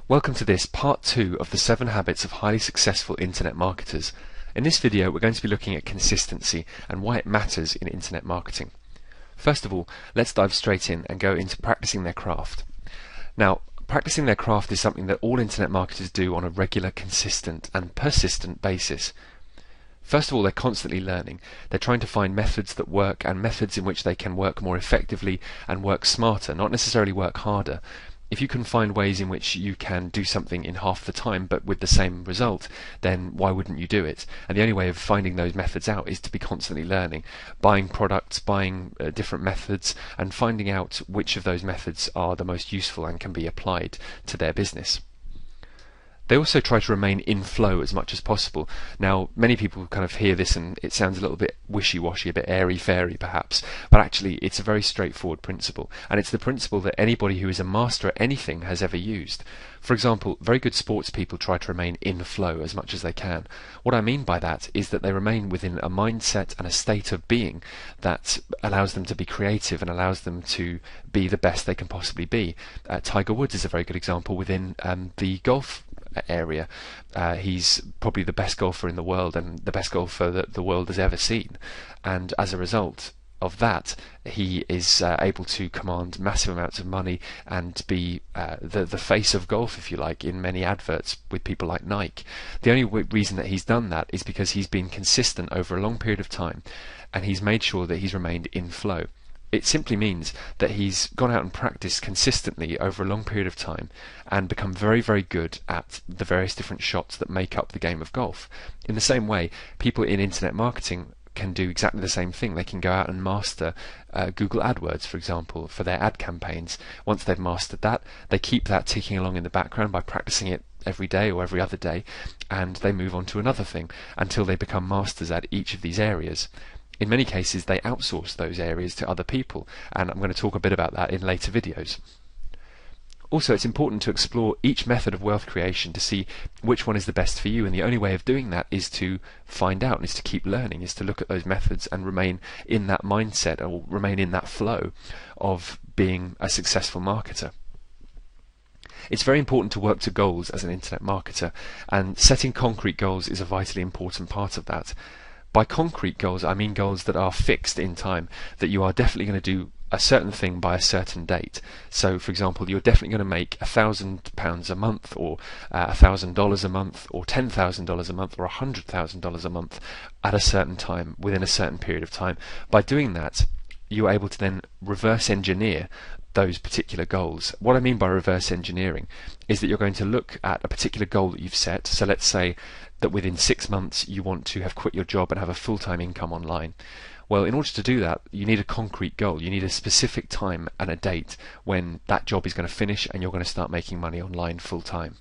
Welcome to this part 2 of the 7 habits of highly successful internet marketers. In this video we're going to be looking at consistency and why it matters in internet marketing. First of all, let's dive straight in and go into practicing their craft. Now, practicing their craft is something that all internet marketers do on a regular, consistent and persistent basis. First of all, they're constantly learning. They're trying to find methods that work and methods in which they can work more effectively and work smarter, not necessarily work harder. If you can find ways in which you can do something in half the time but with the same result, then why wouldn't you do it? And the only way of finding those methods out is to be constantly learning, buying products, buying different methods, and finding out which of those methods are the most useful and can be applied to their business. They also try to remain in flow as much as possible. Now, many people kind of hear this and it sounds a little bit wishy-washy, a bit airy-fairy perhaps, but actually it's a very straightforward principle, and it's the principle that anybody who is a master at anything has ever used. For example, very good sports people try to remain in flow as much as they can. What I mean by that is that they remain within a mindset and a state of being that allows them to be creative and allows them to be the best they can possibly be. Tiger Woods is a very good example within the golf area. He's probably the best golfer in the world and the best golfer that the world has ever seen, and as a result of that he is able to command massive amounts of money and be the face of golf, if you like, in many adverts with people like Nike. The only reason that he's done that is because he's been consistent over a long period of time and he's made sure that he's remained in flow. It simply means that he's gone out and practiced consistently over a long period of time and become very, very good at the various different shots that make up the game of golf. In the same way, people in internet marketing can do exactly the same thing. They can go out and master Google AdWords, for example, for their ad campaigns. Once they've mastered that, they keep that ticking along in the background by practicing it every day or every other day, and they move on to another thing until they become masters at each of these areas. In many cases, they outsource those areas to other people, and I'm going to talk a bit about that in later videos. Also, it's important to explore each method of wealth creation to see which one is the best for you, and the only way of doing that is to find out, and is to keep learning, is to look at those methods and remain in that mindset or remain in that flow of being a successful marketer. It's very important to work to goals as an internet marketer, and setting concrete goals is a vitally important part of that. By concrete goals, I mean goals that are fixed in time, that you are definitely going to do a certain thing by a certain date. So, for example, you're definitely going to make £1,000 a month, or $1,000 a month, or $10,000 a month, or $100,000 a month at a certain time, within a certain period of time. By doing that, you're able to then reverse engineer those particular goals. What I mean by reverse engineering is that you're going to look at a particular goal that you've set. So let's say that within 6 months you want to have quit your job and have a full-time income online. Well, in order to do that, you need a concrete goal. You need a specific time and a date when that job is going to finish and you're going to start making money online full-time.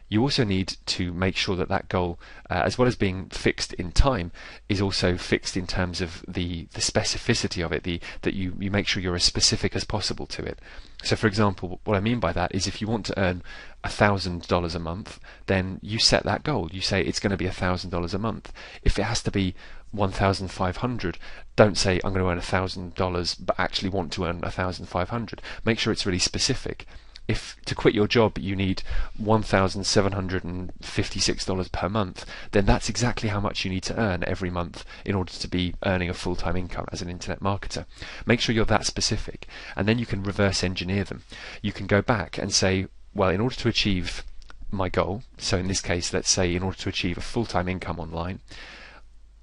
You also need to make sure that that goal, as well as being fixed in time, is also fixed in terms of the specificity of it, that you make sure you're as specific as possible to it. So, for example, what I mean by that is if you want to earn $1,000 a month, then you set that goal. You say it's going to be $1,000 a month. If it has to be 1,500, don't say I'm going to earn $1,000 but actually want to earn 1,500. Make sure it's really specific. If to quit your job you need $1,756 per month, then that's exactly how much you need to earn every month in order to be earning a full-time income as an internet marketer. Make sure you're that specific, and then you can reverse engineer them. You can go back and say, well, in order to achieve my goal, so in this case, let's say in order to achieve a full-time income online,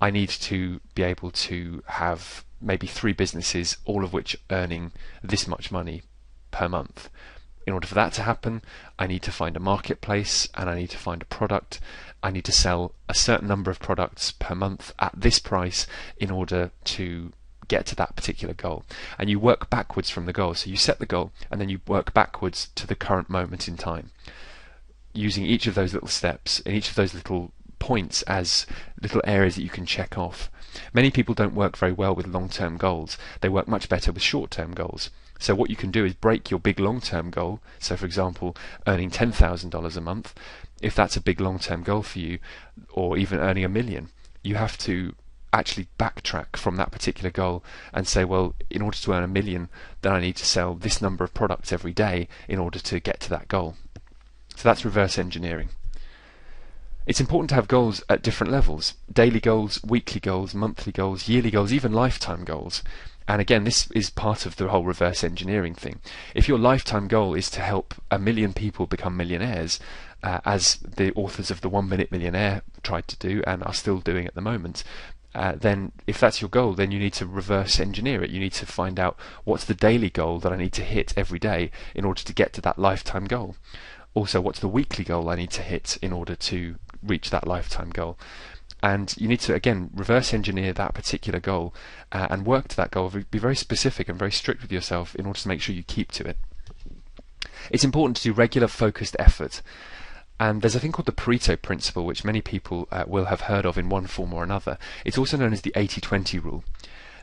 I need to be able to have maybe 3 businesses, all of which earning this much money per month. In order for that to happen, I need to find a marketplace and I need to find a product. I need to sell a certain number of products per month at this price in order to get to that particular goal. And you work backwards from the goal. So you set the goal and then you work backwards to the current moment in time, using each of those little steps and each of those little points as little areas that you can check off. Many people don't work very well with long-term goals. They work much better with short-term goals. So what you can do is break your big long-term goal. So for example, earning $10,000 a month, if that's a big long-term goal for you, or even earning $1 million, you have to actually backtrack from that particular goal and say, well, in order to earn $1 million, then I need to sell this number of products every day in order to get to that goal. So that's reverse engineering. It's important to have goals at different levels: daily goals, weekly goals, monthly goals, yearly goals, even lifetime goals. And again, this is part of the whole reverse engineering thing. If your lifetime goal is to help 1 million people become millionaires, as the authors of the 1 Minute Millionaire tried to do and are still doing at the moment, then if that's your goal, then you need to reverse engineer it. You need to find out, what's the daily goal that I need to hit every day in order to get to that lifetime goal. Also, what's the weekly goal I need to hit in order to reach that lifetime goal. And you need to, again, reverse engineer that particular goal and work to that goal. Be very specific and very strict with yourself in order to make sure you keep to it. It's important to do regular focused effort. And there's a thing called the Pareto principle, which many people will have heard of in one form or another. It's also known as the 80-20 rule.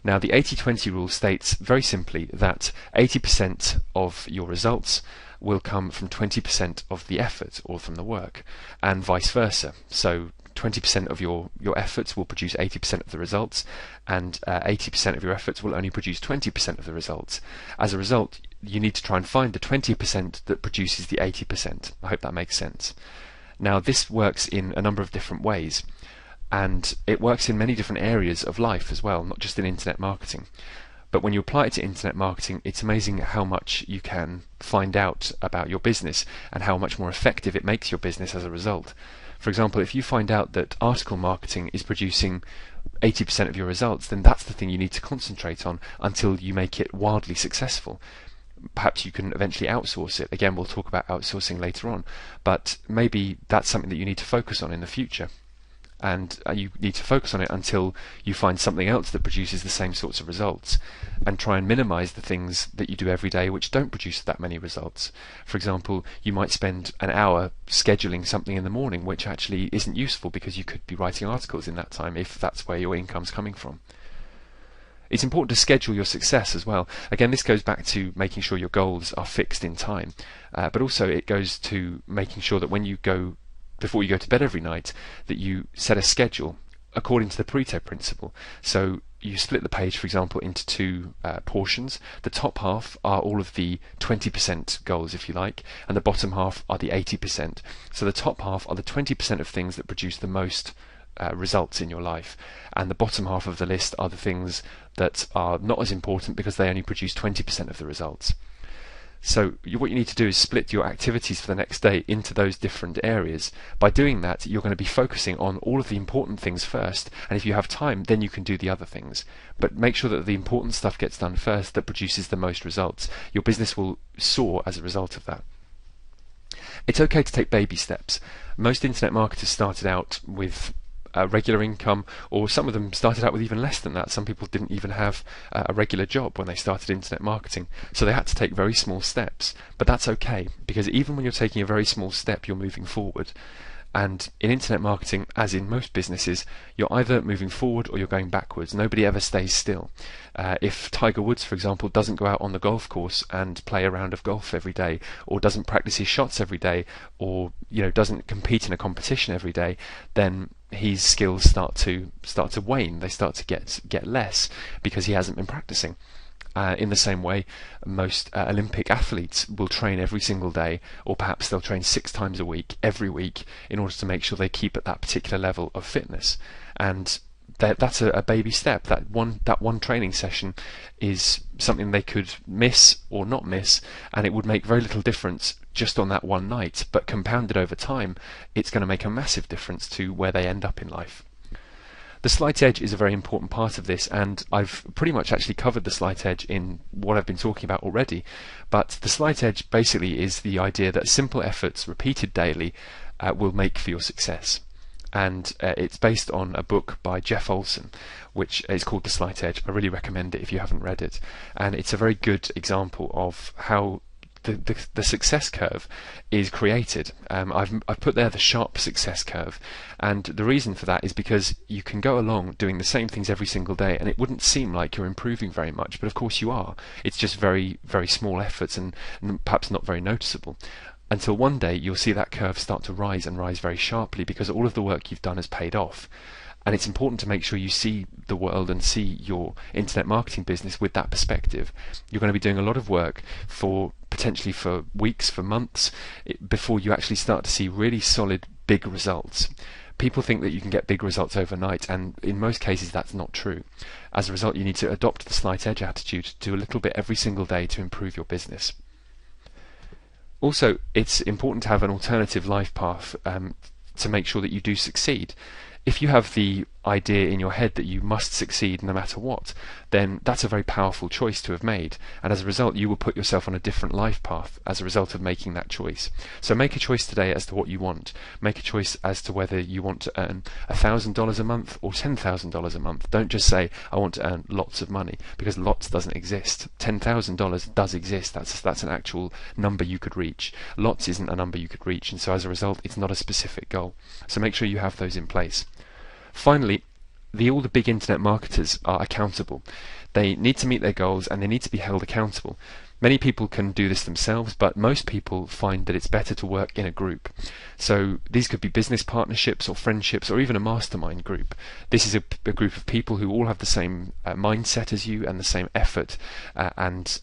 Now, the 80-20 rule states very simply that 80% of your results will come from 20% of the effort or from the work, and vice versa. So 20% of your efforts will produce 80% of the results, and 80% of your efforts will only produce 20% of the results. As a result, you need to try and find the 20% that produces the 80%. I hope that makes sense. Now, this works in a number of different ways, and it works in many different areas of life as well, not just in internet marketing. But when you apply it to internet marketing, it's amazing how much you can find out about your business and how much more effective it makes your business as a result. For example, if you find out that article marketing is producing 80% of your results, then that's the thing you need to concentrate on until you make it wildly successful. Perhaps you can eventually outsource it. Again, we'll talk about outsourcing later on, but maybe that's something that you need to focus on in the future. And you need to focus on it until you find something else that produces the same sorts of results, and try and minimize the things that you do every day which don't produce that many results. For example, you might spend an hour scheduling something in the morning which actually isn't useful, because you could be writing articles in that time if that's where your income's coming from. It's important to schedule your success as well. Again, this goes back to making sure your goals are fixed in time, but also it goes to making sure that before you go to bed every night, that you set a schedule according to the Pareto principle. So you split the page, for example, into two portions. The top half are all of the 20% goals, if you like, and the bottom half are the 80%. So the top half are the 20% of things that produce the most results in your life, and the bottom half of the list are the things that are not as important because they only produce 20% of the results. So what you need to do is split your activities for the next day into those different areas. By doing that, you're going to be focusing on all of the important things first, and if you have time, then you can do the other things. But make sure that the important stuff gets done first that produces the most results. Your business will soar as a result of that. It's okay to take baby steps. Most internet marketers started out with a regular income, or some of them started out with even less than that. Some people didn't even have a regular job when they started internet marketing, so they had to take very small steps. But that's okay, because even when you're taking a very small step, you're moving forward. And in internet marketing, as in most businesses, you're either moving forward or you're going backwards. Nobody ever stays still. If Tiger Woods, for example, doesn't go out on the golf course and play a round of golf every day, or doesn't practice his shots every day, or doesn't compete in a competition every day, then his skills start to wane. They start to get less because he hasn't been practicing. In the same way, most Olympic athletes will train every single day, or perhaps they'll train 6 times a week, every week, in order to make sure they keep at that particular level of fitness. And that's a baby step. That one training session is something they could miss or not miss, and it would make very little difference just on that one night. But compounded over time, it's going to make a massive difference to where they end up in life. The slight edge is a very important part of this, and I've pretty much actually covered the slight edge in what I've been talking about already. But the slight edge basically is the idea that simple efforts repeated daily will make for your success. And it's based on a book by Jeff Olson, which is called The Slight Edge. I really recommend it if you haven't read it. And it's a very good example of how the success curve is created. I've put there the sharp success curve, and the reason for that is because you can go along doing the same things every single day and it wouldn't seem like you're improving very much, but of course you are. It's just very, very small efforts and perhaps not very noticeable, until one day you'll see that curve start to rise and rise very sharply because all of the work you've done has paid off. And it's important to make sure you see the world and see your internet marketing business with that perspective. You're going to be doing a lot of work for potentially for weeks, for months, before you actually start to see really solid, big results. People think that you can get big results overnight, and in most cases that's not true. As a result, you need to adopt the slight edge attitude, do a little bit every single day to improve your business. Also, it's important to have an alternative life path to make sure that you do succeed. If you have the idea in your head that you must succeed no matter what, then that's a very powerful choice to have made, and as a result you will put yourself on a different life path as a result of making that choice. So make a choice today as to what you want. Make a choice as to whether you want to earn $1,000 a month or $10,000 a month. Don't just say, I want to earn lots of money, because lots doesn't exist. $10,000 does exist. That's an actual number you could reach. Lots isn't a number you could reach, and so as a result it's not a specific goal. So make sure you have those in place. Finally, all the big internet marketers are accountable. They need to meet their goals and they need to be held accountable. Many people can do this themselves, but most people find that it's better to work in a group. So these could be business partnerships or friendships or even a mastermind group. This is a group of people who all have the same mindset as you and the same effort and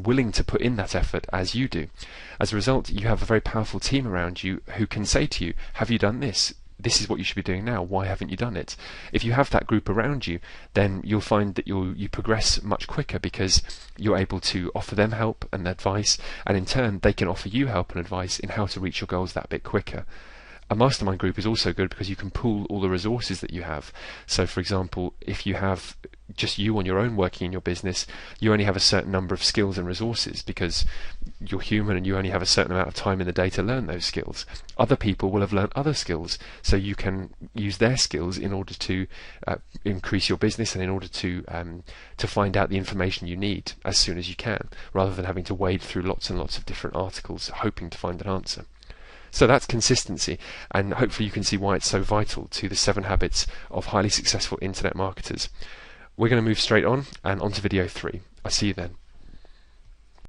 willing to put in that effort as you do. As a result, you have a very powerful team around you who can say to you, have you done this? This is what you should be doing now. Why haven't you done it? If you have that group around you, then you'll find that you progress much quicker, because you're able to offer them help and advice, and in turn they can offer you help and advice in how to reach your goals that bit quicker. A mastermind group is also good because you can pool all the resources that you have. So for example, if you have just you on your own working in your business, you only have a certain number of skills and resources because you're human and you only have a certain amount of time in the day to learn those skills. Other people will have learned other skills, so you can use their skills in order to increase your business and in order to find out the information you need as soon as you can, rather than having to wade through lots and lots of different articles hoping to find an answer. So that's consistency, and hopefully you can see why it's so vital to the 7 habits of highly successful internet marketers. We're going to move straight on and onto video 3. I'll see you then.